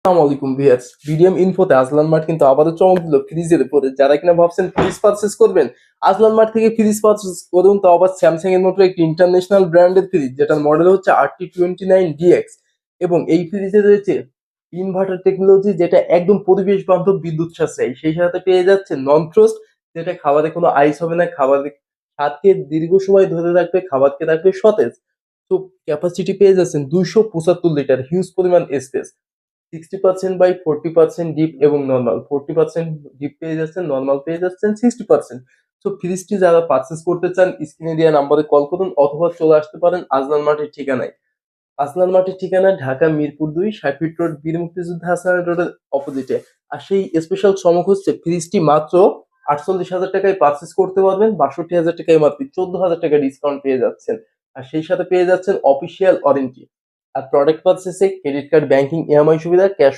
আসসালামু আলাইকুম viewers, BDM ইনফোতে Azlan mart কিন্তু আবারও চমক দিল ফ্রিজের উপরে। যারা কিনা ভাবছেন ফ্রিজ পারচেস করবেন, আজলান মার্ট থেকে ফ্রিজ পারচেস করুন, তো আবার স্যামসাং এর মতো একটি ইন্টারন্যাশনাল ব্র্যান্ডের ফ্রিজ, যেটার মডেল হচ্ছে RT29DX। এবং এই ফ্রিজে রয়েছে ইনভার্টার টেকনোলজি, যেটা একদম পরিবেশ বান্ধব, বিদ্যুৎ সাশ্রয়ী। সেই সাথে পেয়ে যাচ্ছে নন ফ্রোস্ট, যেটা খাবারে কোনো আইস হবে না, খাবারের স্বাদকে দীর্ঘ সময় ধরে রাখবে, খাবারকে রাখবে সতেজ। তো ক্যাপাসিটি পেয়ে যাচ্ছেন 275 লিটার, হিউজ পরিমাণ স্পেস। 60% বাই 40% ডিপ এবং নর্মাল, 40% ডিপ পেয়ে যাচ্ছেন, নর্মাল পেয়ে যাচ্ছেন 60%। সো ফ্রিজটি যারা পারচেস করতে চান, স্ক্রিনে দেওয়া নাম্বারে কল করুন অথবা চলে আসতে পারেন আজলান মার্টের ঠিকানায়। আজলান মার্টের ঠিকানা ঢাকা মিরপুর 2, 60 ফিট রোড, বীর মুক্তিযোদ্ধা হাসান রোডের অপোজিটে। আর সেই স্পেশাল চমক হচ্ছে ফ্রিজটি মাত্র 48,000 টাকায় পারচেস করতে পারবেন, 62,000 টাকা এমআরপি, 14,000 টাকা ডিসকাউন্ট পেয়ে যাচ্ছেন। আর সেই সাথে পেয়ে যাচ্ছেন অফিসিয়াল ওয়ারেন্টি। আর প্রোডাক্ট পারচেসে ক্রেডিট কার্ড, ব্যাংকিং, ইএমআই সুবিধা, ক্যাশ